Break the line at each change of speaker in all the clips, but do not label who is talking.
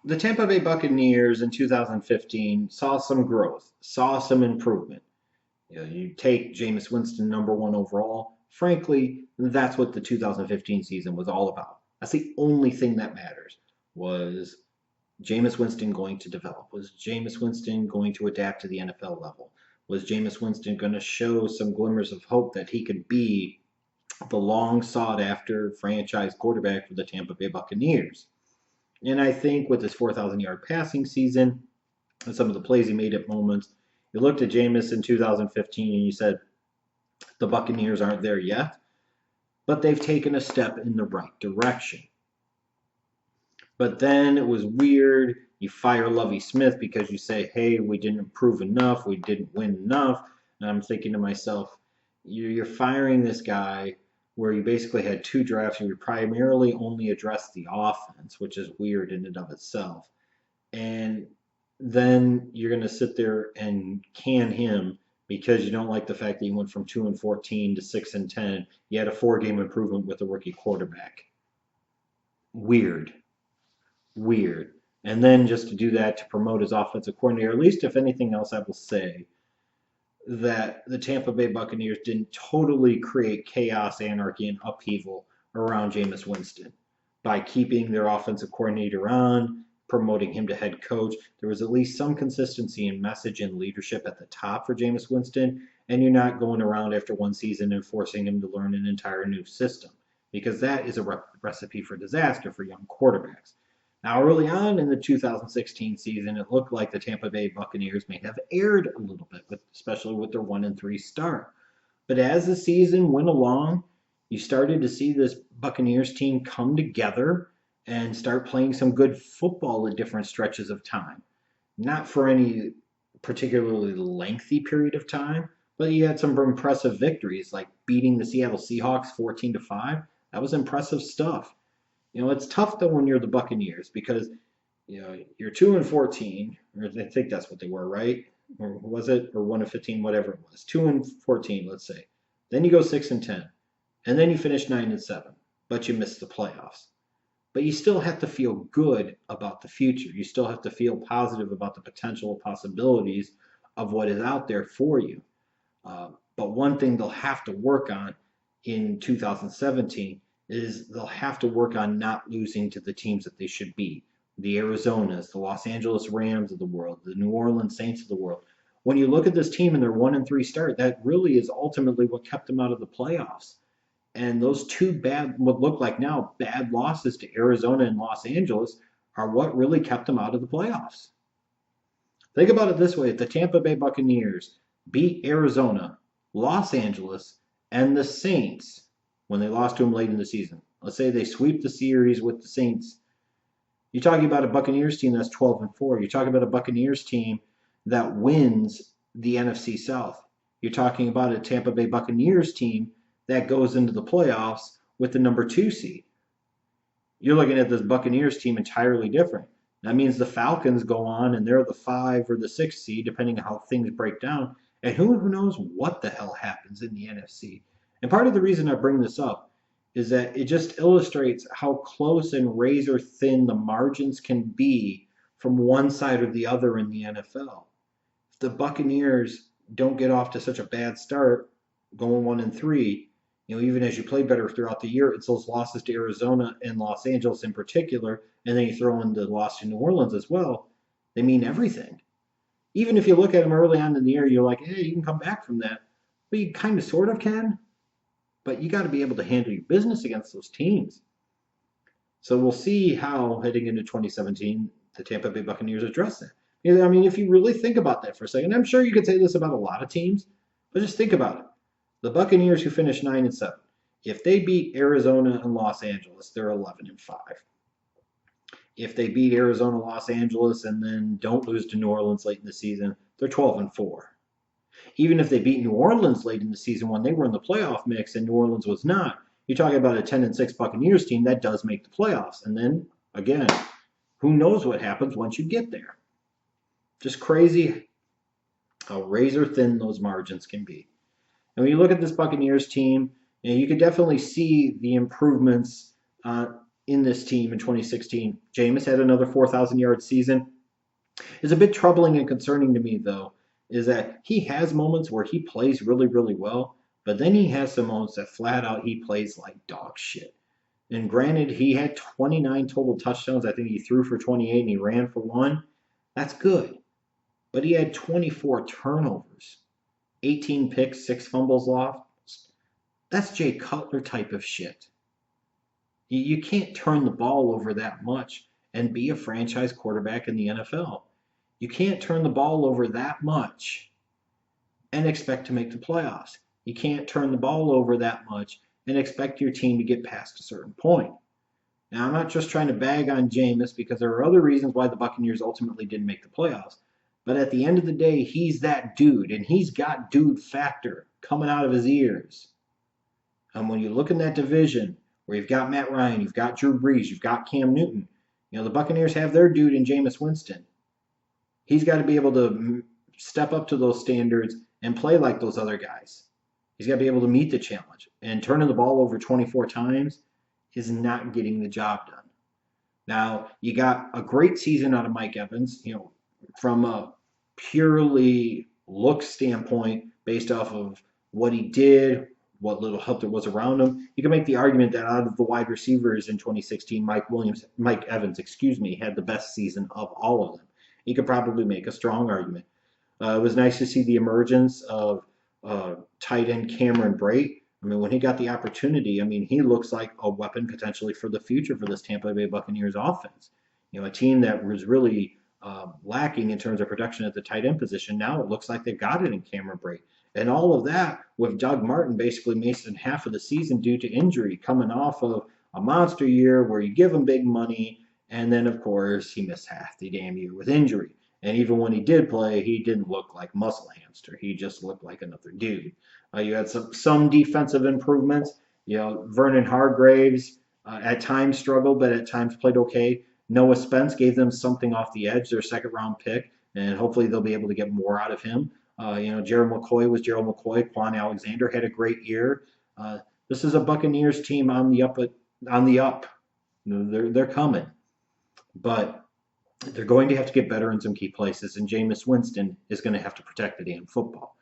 The Tampa Bay Buccaneers in 2015 saw some growth, saw some improvement. You take Jameis Winston number one overall. Frankly, that's what the 2015 season was all about. That's the only thing that matters. Was Jameis Winston going to develop? Was Jameis Winston going to adapt to the NFL level? Was Jameis Winston going to show some glimmers of hope that he could be the long sought after franchise quarterback for the Tampa Bay Buccaneers? And I think with his 4,000-yard passing season and some of the plays he made at moments, you looked at Jameis in 2015 and you said, the Buccaneers aren't there yet, but they've taken a step in the right direction. But then it was weird. You fire Lovie Smith because you say, hey, we didn't improve enough, we didn't win enough. And I'm thinking to myself, you're firing this guy where you basically had two drafts and you primarily only addressed the offense, which is weird in and of itself. And then you're going to sit there and can him because you don't like the fact that he went from 2-14 to 6-10. You had a 4-game improvement with a rookie quarterback. Weird, weird. And then just to do that to promote his offensive coordinator, at least if anything else, I will say that the Tampa Bay Buccaneers didn't totally create chaos, anarchy, and upheaval around Jameis Winston by keeping their offensive coordinator on, promoting him to head coach. There was at least some consistency in message and leadership at the top for Jameis Winston, and you're not going around after one season and forcing him to learn an entire new system because that is a recipe for disaster for young quarterbacks. Now, early on in the 2016 season, it looked like the Tampa Bay Buccaneers may have erred a little bit, especially with their 1-3 start. But as the season went along, you started to see this Buccaneers team come together and start playing some good football at different stretches of time. Not for any particularly lengthy period of time, but you had some impressive victories, like beating the Seattle Seahawks 14-5. That was impressive stuff. It's tough though when you're the Buccaneers because you're 2-14, or I think that's what they were, right? Or was it, or 1-15, whatever it was, 2-14, let's say. Then you go 6-10, and then you finish 9-7, but you miss the playoffs. But you still have to feel good about the future. You still have to feel positive about the potential possibilities of what is out there for you. But one thing they'll have to work on in 2017 is they'll have to work on not losing to the teams that they should beat. The Arizonas, the Los Angeles Rams of the world, the New Orleans Saints of the world. When you look at this team and their 1-3 start, that really is ultimately what kept them out of the playoffs. And those two bad, what look like now bad losses to Arizona and Los Angeles are what really kept them out of the playoffs. Think about it this way: if the Tampa Bay Buccaneers beat Arizona, Los Angeles, and the Saints when they lost to them late in the season, let's say they sweep the series with the Saints, you're talking about a Buccaneers team that's 12-4. You're talking about a Buccaneers team that wins the NFC South. You're talking about a Tampa Bay Buccaneers team that goes into the playoffs with the number 2 seed. You're looking at this Buccaneers team entirely different. That means the Falcons go on and they're the 5 or the 6 seed, depending on how things break down. And who knows what the hell happens in the NFC. And part of the reason I bring this up is that it just illustrates how close and razor thin the margins can be from one side or the other in the NFL. If the Buccaneers don't get off to such a bad start, going 1-3, even as you play better throughout the year, it's those losses to Arizona and Los Angeles in particular, and then you throw in the loss to New Orleans as well. They mean everything. Even if you look at them early on in the year, you're like, hey, you can come back from that. But you kind of sort of can. But you got to be able to handle your business against those teams. So we'll see how, heading into 2017, the Tampa Bay Buccaneers address that. I mean, if you really think about that for a second, I'm sure you could say this about a lot of teams, but just think about it. The Buccaneers, who finished 9-7, if they beat Arizona and Los Angeles, they're 11-5. If they beat Arizona, Los Angeles, and then don't lose to New Orleans late in the season, they're 12-4. Even if they beat New Orleans late in the season when they were in the playoff mix and New Orleans was not, you're talking about a 10-6 Buccaneers team that does make the playoffs. And then again, who knows what happens once you get there? Just crazy how razor thin those margins can be. And when you look at this Buccaneers team, you can definitely see the improvements in this team in 2016. Jameis had another 4,000-yard season. It's a bit troubling and concerning to me, though, is that he has moments where he plays really, really well, but then he has some moments that flat out he plays like dog shit. And granted, he had 29 total touchdowns. I think he threw for 28 and he ran for one. That's good. But he had 24 turnovers, 18 picks, 6 fumbles lost. That's Jay Cutler type of shit. You can't turn the ball over that much and be a franchise quarterback in the NFL. You can't turn the ball over that much and expect to make the playoffs. You can't turn the ball over that much and expect your team to get past a certain point. Now, I'm not just trying to bag on Jameis because there are other reasons why the Buccaneers ultimately didn't make the playoffs. But at the end of the day, he's that dude, and he's got dude factor coming out of his ears. And when you look in that division where you've got Matt Ryan, you've got Drew Brees, you've got Cam Newton, the Buccaneers have their dude in Jameis Winston. He's got to be able to step up to those standards and play like those other guys. He's got to be able to meet the challenge. And turning the ball over 24 times is not getting the job done. Now, you got a great season out of Mike Evans, from a purely look standpoint, based off of what he did, what little help there was around him. You can make the argument that out of the wide receivers in 2016, Mike Evans, had the best season of all of them. You could probably make a strong argument. It was nice to see the emergence of tight end Cameron Brate. When he got the opportunity, he looks like a weapon potentially for the future for this Tampa Bay Buccaneers offense. A team that was really lacking in terms of production at the tight end position. Now it looks like they've got it in Cameron Brate. And all of that with Doug Martin basically missing half of the season due to injury, coming off of a monster year where you give him big money, and then, of course, he missed half the damn year with injury. And even when he did play, he didn't look like muscle hamster. He just looked like another dude. You had some defensive improvements. Vernon Hargraves at times struggled, but at times played okay. Noah Spence gave them something off the edge, their second-round pick, and hopefully they'll be able to get more out of him. Gerald McCoy was Gerald McCoy. Quan Alexander had a great year. This is a Buccaneers team on the up. They're coming, but they're going to have to get better in some key places, and Jameis Winston is going to have to protect the damn football.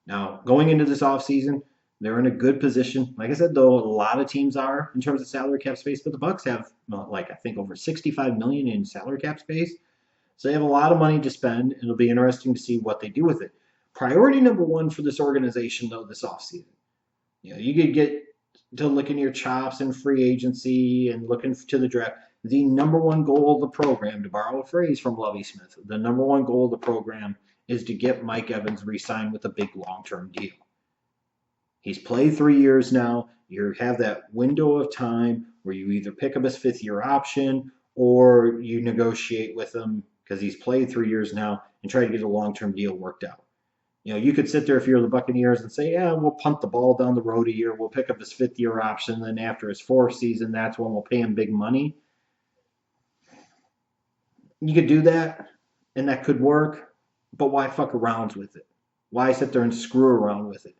Now, going into this offseason, they're in a good position. Like I said, though, a lot of teams are in terms of salary cap space, but the Bucs have, I think, over $65 million in salary cap space. So they have a lot of money to spend, and it'll be interesting to see what they do with it. Priority number one for this organization, though, this offseason. You could get to licking your chops in free agency and looking to the draft. The number one goal of the program, to borrow a phrase from Lovie Smith, the number one goal of the program is to get Mike Evans re-signed with a big long-term deal. He's played 3 years now. You have that window of time where you either pick up his fifth-year option or you negotiate with him because he's played 3 years now and try to get a long-term deal worked out. You could sit there if you're the Buccaneers and say, yeah, we'll punt the ball down the road a year. We'll pick up his fifth-year option. Then after his fourth season, that's when we'll pay him big money. You could do that, and that could work, but why fuck around with it? Why sit there and screw around with it?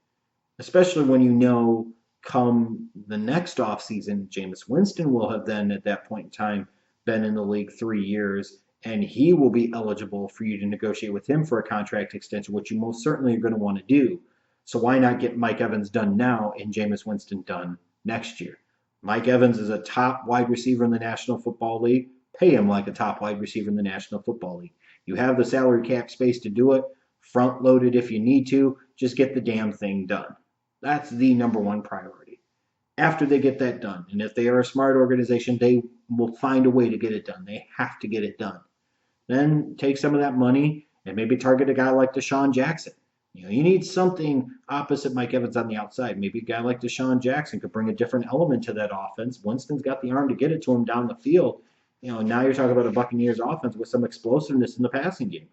Especially when come the next offseason, Jameis Winston will have then at that point in time been in the league 3 years, and he will be eligible for you to negotiate with him for a contract extension, which you most certainly are going to want to do. So why not get Mike Evans done now and Jameis Winston done next year? Mike Evans is a top wide receiver in the National Football League. Pay him like a top wide receiver in the National Football League. You have the salary cap space to do it. Front load it if you need to. Just get the damn thing done. That's the number one priority. After they get that done, and if they are a smart organization, they will find a way to get it done. They have to get it done. Then take some of that money and maybe target a guy like Deshaun Jackson. You need something opposite Mike Evans on the outside. Maybe a guy like Deshaun Jackson could bring a different element to that offense. Winston's got the arm to get it to him down the field. Now you're talking about a Buccaneers offense with some explosiveness in the passing game.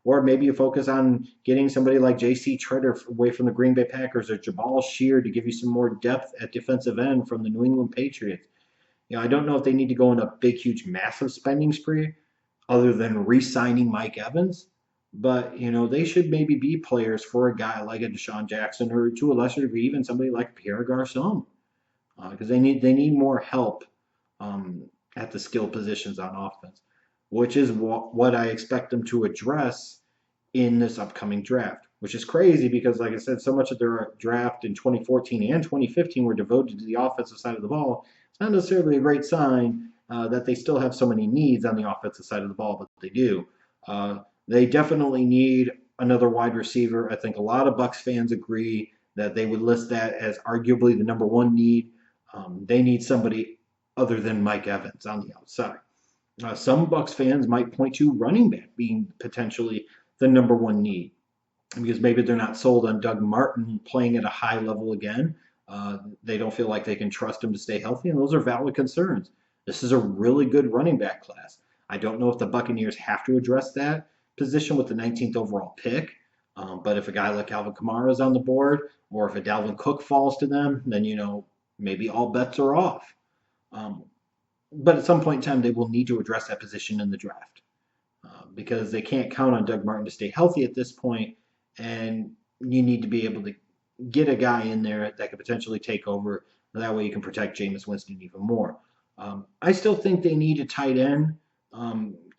Or maybe you focus on getting somebody like J.C. Treader away from the Green Bay Packers or Jabal Shear to give you some more depth at defensive end from the New England Patriots. I don't know if they need to go on a big, huge, massive spending spree other than re-signing Mike Evans. But, they should maybe be players for a guy like a Deshaun Jackson or to a lesser degree even somebody like Pierre Garçon. Because they need more help at the skill positions on offense, which is what I expect them to address in this upcoming draft, which is crazy because, like I said, so much of their draft in 2014 and 2015 were devoted to the offensive side of the ball. It's not necessarily a great sign that they still have so many needs on the offensive side of the ball, but they do. They definitely need another wide receiver. I think a lot of Bucs fans agree that they would list that as arguably the number one need. They need somebody other than Mike Evans on the outside. Some Bucs fans might point to running back being potentially the number one need because maybe they're not sold on Doug Martin playing at a high level again. They don't feel like they can trust him to stay healthy, and those are valid concerns. This is a really good running back class. I don't know if the Buccaneers have to address that position with the 19th overall pick, but if a guy like Alvin Kamara is on the board, or if a Dalvin Cook falls to them, then maybe all bets are off. Um, but at some point in time, they will need to address that position in the draft because they can't count on Doug Martin to stay healthy at this point, and you need to be able to get a guy in there that could potentially take over. That way you can protect Jameis Winston even more. I still think they need a tight end.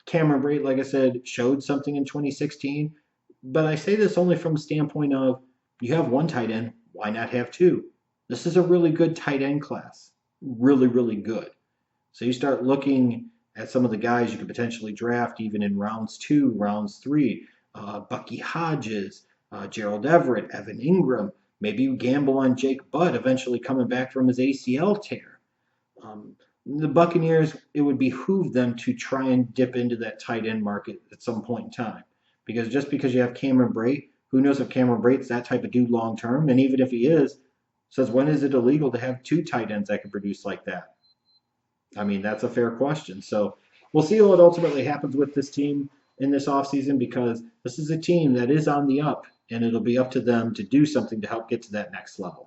Cameron Brate, like I said, showed something in 2016, but I say this only from the standpoint of you have one tight end, why not have two? This is a really good tight end class. Really, really good. So you start looking at some of the guys you could potentially draft even in rounds 2, rounds 3. Bucky Hodges, Gerald Everett, Evan Ingram. Maybe you gamble on Jake Butt eventually coming back from his ACL tear. The Buccaneers, it would behoove them to try and dip into that tight end market at some point in time. Because just because you have Cameron Brate, who knows if Cameron Brate's that type of dude long term? And even if he is, says when is it illegal to have two tight ends that can produce like that? I mean, that's a fair question. So we'll see what ultimately happens with this team in this offseason because this is a team that is on the up, and it'll be up to them to do something to help get to that next level.